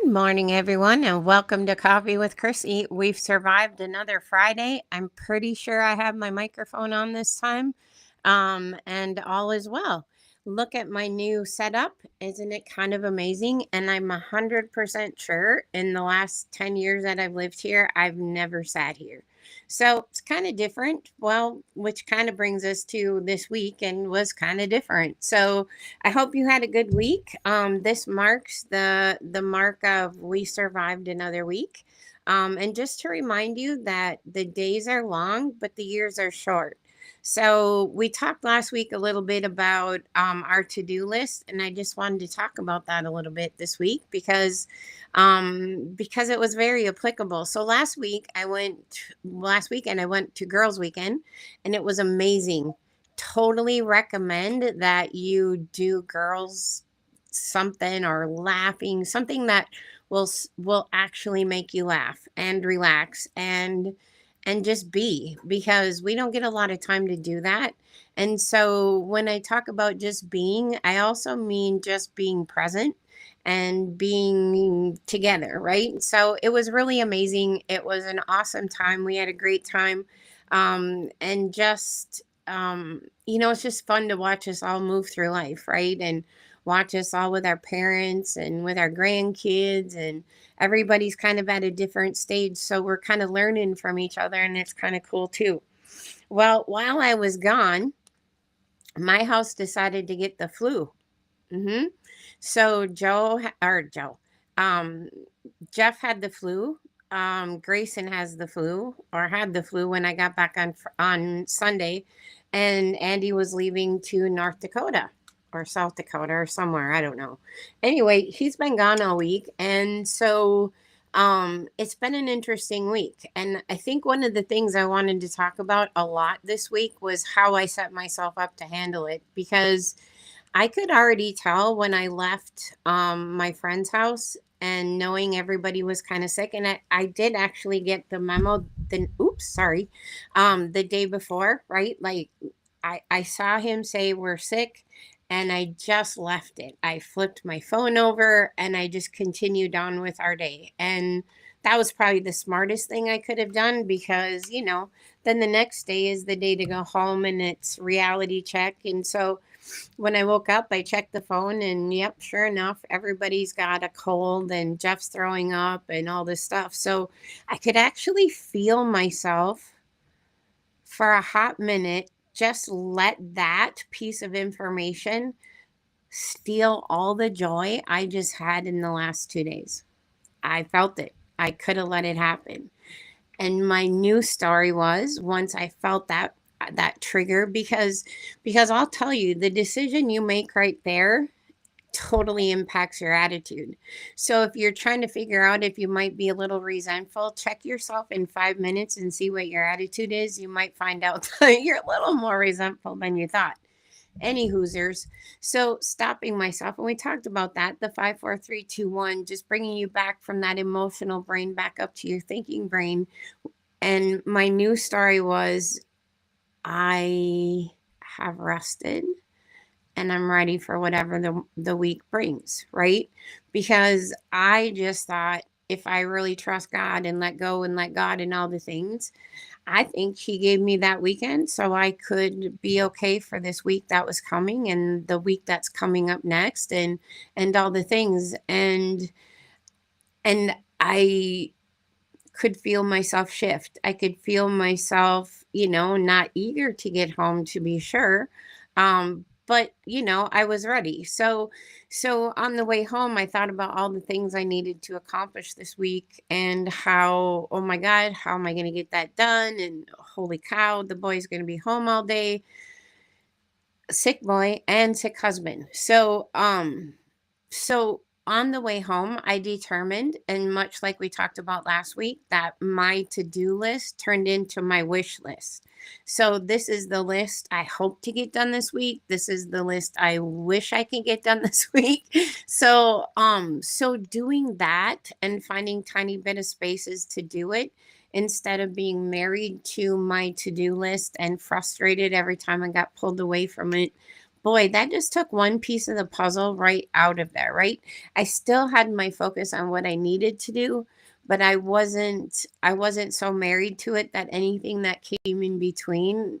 Morning, everyone, and welcome to Coffee with Chrissy. We've survived another Friday. I'm pretty sure I have my microphone on this time, and all is well. Look at my new setup. Isn't it kind of amazing? And I'm 100% sure in the last 10 years that I've lived here, I've never sat here. So it's kind of different. Well, which kind of brings us to this week and was kind of different. So I hope you had a good week. This marks the mark of we survived another week. And just to remind you that the days are long, but the years are short. So we talked last week a little bit about our to-do list, and I just wanted to talk about that a little bit this week because it was very applicable. So last weekend I went to Girls Weekend, and it was amazing. Totally recommend that you do girls something or laughing, something that will actually make you laugh and relax and just be, because we don't get a lot of time to do that. And so when I talk about just being, I also mean just being present and being together, right? So it was really amazing. It was an awesome time. We had a great time. And just it's just fun to watch us all move through life, right? And watch us all with our parents and with our grandkids, and everybody's kind of at a different stage. So we're kind of learning from each other, and it's kind of cool too. Well, while I was gone, my house decided to get the flu. Mm-hmm. So um, Jeff had the flu. Grayson has the flu, or had the flu when I got back on Sunday, and Andy was leaving to North Dakota or South Dakota or somewhere, I don't know. Anyway, he's been gone all week, and so it's been an interesting week. And I think one of the things I wanted to talk about a lot this week was how I set myself up to handle it, because I could already tell when I left my friend's house, and knowing everybody was kind of sick. And I did actually get the memo, the day before, right? Like I saw him say we're sick, and I just left it. I flipped my phone over and I just continued on with our day. And that was probably the smartest thing I could have done, because, then the next day is the day to go home and it's reality check. And so when I woke up, I checked the phone, and yep, sure enough, everybody's got a cold and Jeff's throwing up and all this stuff. So I could actually feel myself for a hot minute just let that piece of information steal all the joy I just had in the last 2 days. I felt it. I could have let it happen. And my new story was, once I felt that trigger, because I'll tell you, the decision you make right there totally impacts your attitude. So if you're trying to figure out if you might be a little resentful, check yourself in 5 minutes and see what your attitude is. You might find out that you're a little more resentful than you thought. Any Hoosers. So stopping myself, and we talked about that, the 5, 4, 3, 2, 1, just bringing you back from that emotional brain back up to your thinking brain. And my new story was, I have rested and I'm ready for whatever the week brings, right? Because I just thought, if I really trust God and let go and let God and all the things, I think He gave me that weekend so I could be okay for this week that was coming, and the week that's coming up next, and all the things. And I could feel myself shift. I could feel myself, not eager to get home, to be sure. But I was ready. So on the way home, I thought about all the things I needed to accomplish this week, and how, oh my God, how am I going to get that done? And holy cow, the boy's going to be home all day. Sick boy and sick husband. So on the way home, I determined, and much like we talked about last week, that my to-do list turned into my wish list. So this is the list I hope to get done this week. This is the list I wish I could get done this week. So doing that and finding tiny bit of spaces to do it, instead of being married to my to-do list and frustrated every time I got pulled away from it, boy, that just took one piece of the puzzle right out of there, right? I still had my focus on what I needed to do, but I wasn't so married to it that anything that came in between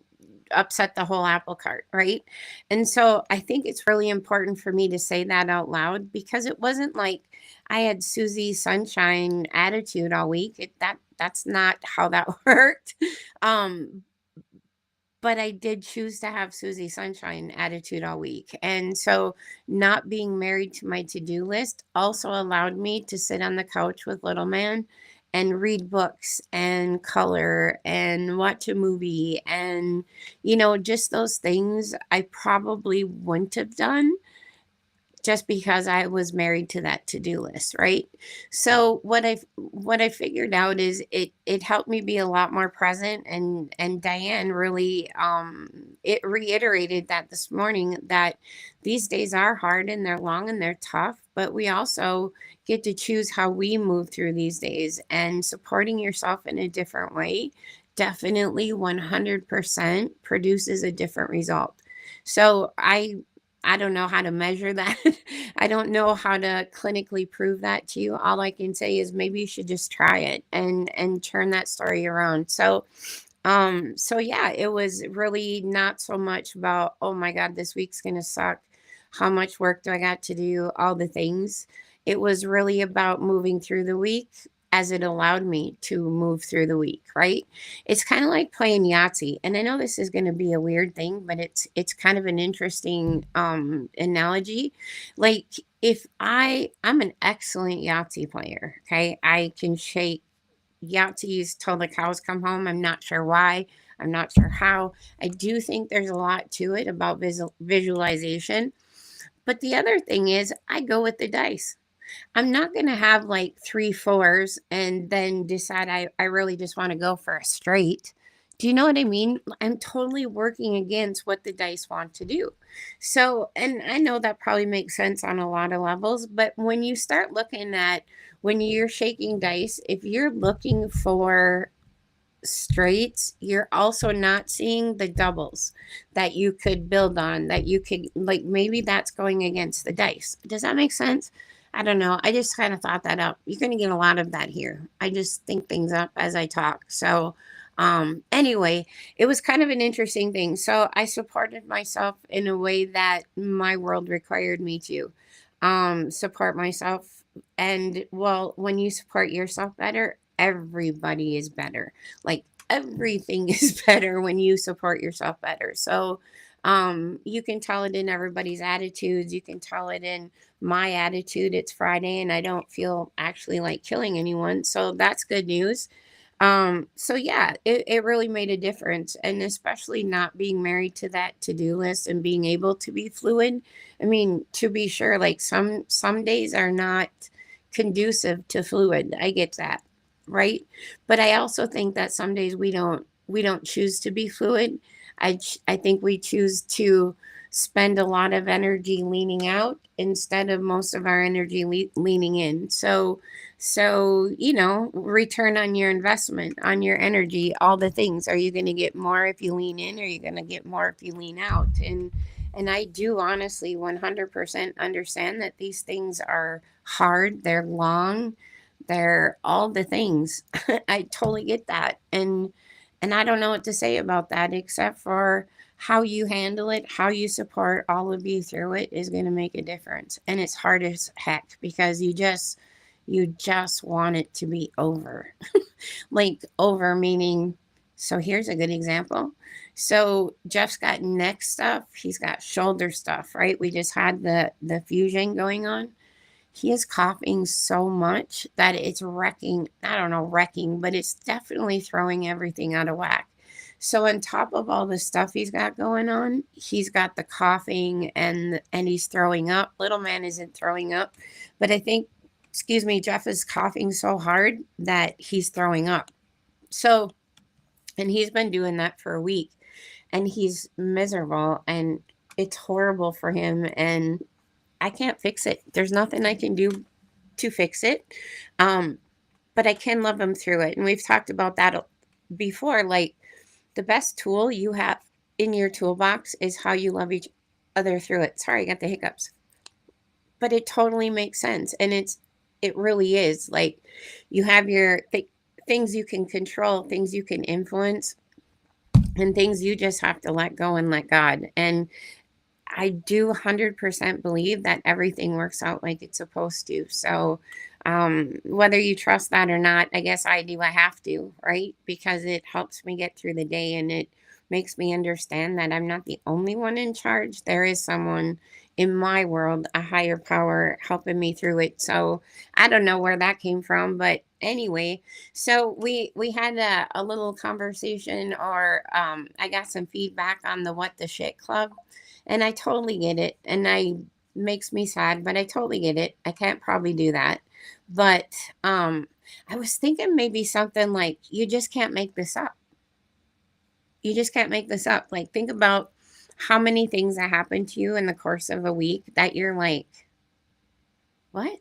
upset the whole apple cart, right? And so I think it's really important for me to say that out loud, because it wasn't like I had Susie Sunshine attitude all week. That's not how that worked. Um, but I did choose to have Susie Sunshine attitude all week. And so not being married to my to-do list also allowed me to sit on the couch with little man and read books and color and watch a movie, and just those things I probably wouldn't have done just because I was married to that to-do list, right? So what I figured out is it helped me be a lot more present, and Diane really it reiterated that this morning, that these days are hard and they're long and they're tough, but we also get to choose how we move through these days, and supporting yourself in a different way definitely 100% produces a different result. So I don't know how to measure that. I don't know how to clinically prove that to you. All I can say is maybe you should just try it and turn that story around. So yeah, it was really not so much about, oh my God, this week's gonna suck. How much work do I got to do? All the things. It was really about moving through the week as it allowed me to move through the week, right? It's kind of like playing Yahtzee. And I know this is going to be a weird thing, but it's kind of an interesting analogy. Like, if I'm an excellent Yahtzee player, okay? I can shake Yahtzees till the cows come home. I'm not sure why. I'm not sure how. I do think there's a lot to it about visualization. But the other thing is, I go with the dice. I'm not going to have like three fours and then decide I really just want to go for a straight. Do you know what I mean? I'm totally working against what the dice want to do. So, and I know that probably makes sense on a lot of levels, but when you start looking at, when you're shaking dice, if you're looking for straights, you're also not seeing the doubles that you could build on, that you could, like, maybe that's going against the dice. Does that make sense? I don't know. I just kind of thought that up. You're going to get a lot of that here. I just think things up as I talk. So, anyway, it was kind of an interesting thing. So I supported myself in a way that my world required me to support myself. And well, when you support yourself better, everybody is better. Like, everything is better when you support yourself better. So you can tell it in everybody's attitudes. You can tell it in my attitude. It's Friday and I don't feel actually like killing anyone. So that's good news. So yeah, it really made a difference. And especially not being married to that to-do list and being able to be fluid. I mean, to be sure, like some days are not conducive to fluid. I get that, right? But I also think that some days we don't choose to be fluid. I think we choose to spend a lot of energy leaning out instead of most of our energy leaning in. So, return on your investment, on your energy, all the things. Are you going to get more if you lean in? Or are you going to get more if you lean out? And I do honestly 100% understand that these things are hard, they're long, they're all the things. I totally get that. And I don't know what to say about that, except for how you handle it, how you support all of you through it is going to make a difference. And it's hard as heck, because you just want it to be over. Like, over meaning, so here's a good example. So Jeff's got neck stuff, he's got shoulder stuff, right? We just had the fusion going on. He is coughing so much that it's wrecking, I don't know, wrecking, but it's definitely throwing everything out of whack. So on top of all the stuff he's got going on, he's got the coughing and he's throwing up. Little man isn't throwing up, but I think, excuse me, Jeff is coughing so hard that he's throwing up. So, and he's been doing that for a week, and he's miserable, and it's horrible for him, and I can't fix it. There's nothing I can do to fix it. Um, but I can love him through it. And we've talked about that before. Like, the best tool you have in your toolbox is how you love each other through it. Sorry, I got the hiccups. But it totally makes sense. And it really is like you have your things you can control, things you can influence, and things you just have to let go and let God. And I do 100% believe that everything works out like it's supposed to. So, whether you trust that or not, I guess I do. I have to, right? Because it helps me get through the day and it makes me understand that I'm not the only one in charge. There is someone in my world, a higher power helping me through it. So, I don't know where that came from, but anyway, so we had a little conversation, or I got some feedback on the What the Shit Club, and I totally get it. And I makes me sad, but I totally get it. I can't probably do that. But I was thinking maybe something like, you just can't make this up. You just can't make this up. Like, think about how many things that happen to you in the course of a week that you're like, what?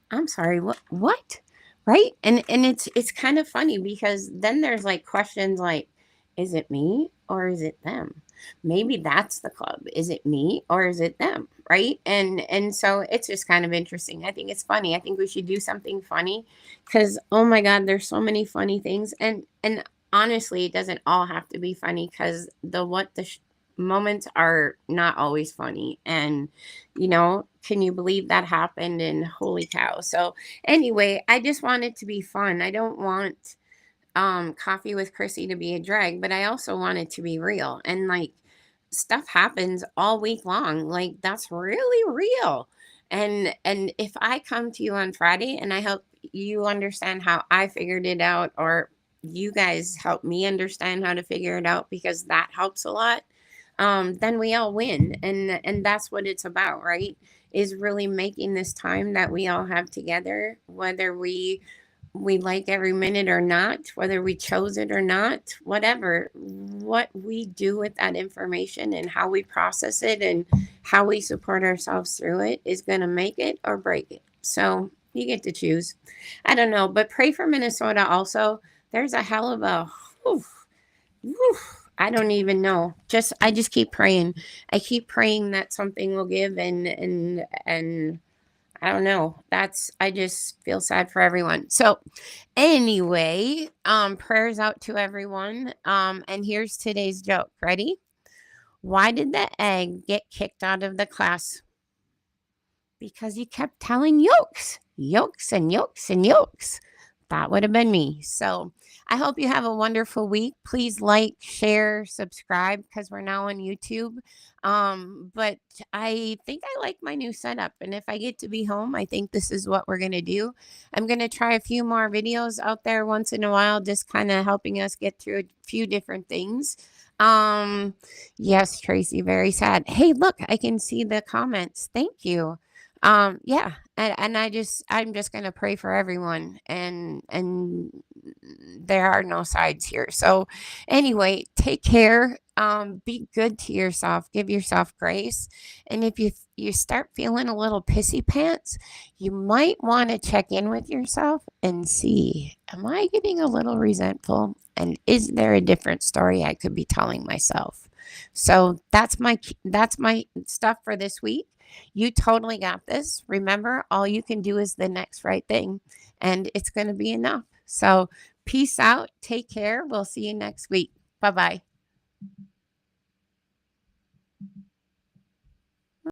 I'm sorry, what? Right? And it's kind of funny because then there's like questions like, is it me or is it them? Maybe that's the club. Is it me or is it them? Right? And so it's just kind of interesting. I think it's funny. I think we should do something funny because oh my God, there's so many funny things. And honestly, it doesn't all have to be funny because the moments are not always funny. And can you believe that happened? And holy cow. So anyway, I just want it to be fun. I don't want Coffee with Chrissy to be a drag, but I also want it to be real. And like, stuff happens all week long. Like, that's really real. And if I come to you on Friday and I help you understand how I figured it out, or you guys help me understand how to figure it out, because that helps a lot, then we all win. And that's what it's about, right? Is really making this time that we all have together, whether we like every minute or not, whether we chose it or not, whatever, what we do with that information and how we process it and how we support ourselves through it is going to make it or break it. So you get to choose. I don't know, but pray for Minnesota also. There's a hell of a, whew, whew, I don't even know. I just keep praying. I keep praying that something will give, and I don't know. I just feel sad for everyone. So anyway, prayers out to everyone. And here's today's joke. Ready? Why did the egg get kicked out of the class? Because you kept telling yolks, yolks and yolks and yolks. That would have been me. So I hope you have a wonderful week. Please like, share, subscribe, because we're now on YouTube. But I think I like my new setup. And if I get to be home, I think this is what we're going to do. I'm going to try a few more videos out there once in a while, just kind of helping us get through a few different things. Yes, Tracy, very sad. Hey, look, I can see the comments. Thank you. Yeah, and I'm just gonna pray for everyone, and there are no sides here. So anyway, take care. Be good to yourself, give yourself grace. And if you start feeling a little pissy pants, you might want to check in with yourself and see, am I getting a little resentful? And is there a different story I could be telling myself? So that's my stuff for this week. You totally got this. Remember, all you can do is the next right thing, and it's going to be enough. So, peace out. Take care. We'll see you next week. Bye bye.